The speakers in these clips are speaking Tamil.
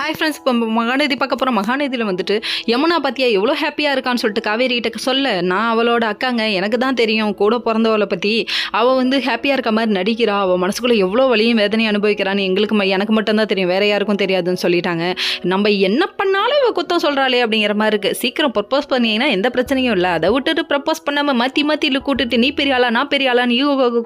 ஹாய் ஃப்ரெண்ட்ஸ், இப்போ மகாநதி பார்க்க போகிறோம். மகாநதியில் வந்துட்டு யமுனா பார்த்தியா எவ்வளோ ஹாப்பியாக இருக்கான்னு சொல்லிட்டு காவேரி கிட்ட சொல்ல, நான் அவளோட அக்காங்க, எனக்கு தான் தெரியும் கூட பிறந்தவளை பற்றி. அவள் வந்து ஹாப்பியாக இருக்க மாதிரி நடிக்கிறா, அவள் மனசுக்குள்ளே எவ்வளோ வலியும் வேதனையும் அனுபவிக்கிறான்னு எனக்கு மட்டும்தான் தெரியும், வேறு யாருக்கும் தெரியாதுன்னு சொல்லிட்டாங்க. நம்ம என்ன பண்ணாலும் இவள் குத்தம் சொல்கிறாளே அப்படிங்கிற மாதிரி இருக்குது. சீக்கிரம் ப்ரப்போஸ் பண்ணிங்கன்னா எந்த பிரச்சனையும் இல்லை, அதை விட்டுட்டு ப்ரப்போஸ் பண்ணாமல் மாற்றி கூட்டுட்டு நீ பெரிய ஆளா நான் பெரிய ஆளான்னு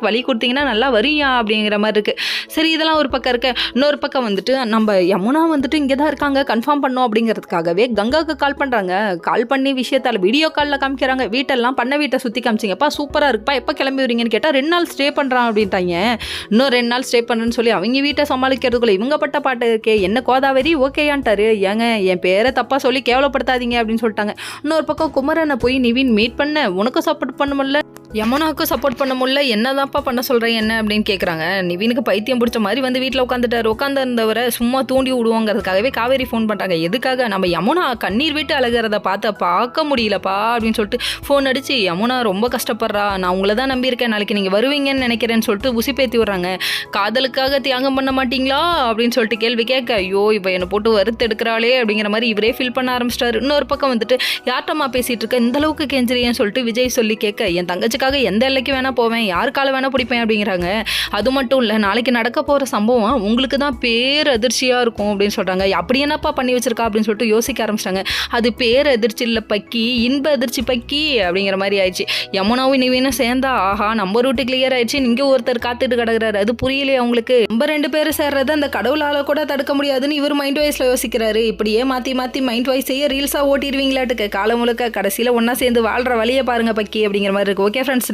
வழி கொடுத்தீங்கன்னா நல்லா வரியா அப்படிங்கிற மாதிரி இருக்குது. சரி, இதெல்லாம் ஒரு பக்கம் இருக்க. இன்னொரு பக்கம் வந்துட்டு நம்ம யமுனா வந்துட்டு இங்கே தான் இருக்காங்க, கன்ஃபார்ம் பண்ணோம் அப்படிங்கிறதுக்காகவே கங்காவுக்கு கால் பண்ணுறாங்க. கால் பண்ணி விஷயத்தால் வீடியோ காலில் காமிக்கிறாங்க. வீட்டை சுற்றி காமிச்சிங்கப்பா, சூப்பராக இருக்குப்பா, எப்போ கிளம்பி வரீங்கன்னு கேட்டால் 2 நாள் ஸ்டே பண்ணுறான் அப்படின்ட்டாங்க. இன்னும் 2 நாள் ஸ்டே பண்ணுறேன்னு சொல்லி அவங்க வீட்டை சமாளிக்கிறதுக்குள்ள இவங்க பட்ட பாட்டு இருக்கே. என்ன கோதாவரி ஓகேயான்ட்டாரு. ஏங்க என் பேரை தப்பாக சொல்லி கேவலப்படுத்தாதீங்க அப்படின்னு சொல்லிட்டாங்க. இன்னொரு பக்கம் குமரனை போய் நிவின் மீட் பண்ண, உனக்கும் சப்போர்ட் பண்ண முடியல, யமுனாவுக்கும் சப்போர்ட் பண்ண முடியல, என்னதான்ப்பா பண்ண சொல்கிறேன் என்ன அப்படின்னு கேட்குறாங்க. நிவினுக்கு பைத்தியம் பிடிச்ச மாதிரி வந்து வீட்டில் உட்காந்துருந்தவரை சும்மா தூண்டி விடுவோங்கிறதுக்காகவே காவேரி ஃபோன் பண்ணுறாங்க. எதுக்காக? நம்ம யமுனா கண்ணீர் விட்டு அழகிறத பார்க்க முடியலப்பா அப்படின்னு சொல்லிட்டு ஃபோன் அடித்து, யமுனா ரொம்ப கஷ்டப்படுறா, நான் உங்களை தான் நம்பியிருக்கேன், நாளைக்கு நீங்கள் வருவீங்கன்னு நினைக்கிறேன்னு சொல்லிட்டு உசிப்பேற்றி விட்றாங்க. காதலுக்காக தியாகம் பண்ண மாட்டிங்களா அப்படின்னு சொல்லிட்டு கேள்வி கேட்க, ஐயோ இப்போ என்னை போட்டு வறுத்து எடுக்கிறாளே அப்படிங்கிற மாதிரி இவரே ஃபீல் பண்ண ஆரம்பிச்சிட்டாரு. இன்னொரு பக்கம் வந்துட்டு யார்ட்டம்மா பேசிகிட்டு இருக்க, இந்த அளவுக்கு கெஞ்சிரியன்னு சொல்லிட்டு விஜய் சொல்லி கேட்க, என் தங்கச்சிக்காக எந்த எல்லைக்கு வேணா போவேன், யாருக்கால வேணா பிடிப்பேன் அப்படிங்கிறாங்க. அது மட்டும் இல்லை, நாளைக்கு நடக்க போகிற சம்பவம் உங்களுக்கு தான் பேர் அதிர்ச்சியாக இருக்கும் அப்படின்னு சொல்கிறாங்க. அப்படி என்னப்பா பண்ணி வச்சிருக்கா அப்படின்னு சொல்லிட்டு யோசிக்க ஆரம்பிச்சிட்டாங்க. அது பேர் அதிர்ச்சி இல்லை பக்கி, இன்ப அதிர்ச்சி பக்கி அப்படிங்கிற மாதிரி ஆயிடுச்சு. யமுனாவும் நிவினும் சேர்ந்தா, ஆஹா நம்ம ரூட்டு கிளியர் ஆயிடுச்சு, நீங்கள் ஒருத்தர் காத்துட்டு கிடக்குறாரு, அது புரியலையே அவங்களுக்கு. நம்ம 2 பேரும் சேர்றது அந்த கடவுளால் கூட தடுக்க முடியாதுன்னு இவர் மைண்ட் வாய்ஸில் யோசிக்கிறாரு. இப்படியே மாற்றி மைண்ட் வாய்ஸ் செய்ய ரீல்ஸாக ஓட்டிடுவீங்களாட்டுக்கு காலம் முழுக்க. கடைசியில் ஒன்றா சேர்ந்து வாழ்கிற வழியை பாருங்க பக்கி அப்படிங்கிற மாதிரி இருக்குது. Okay friends.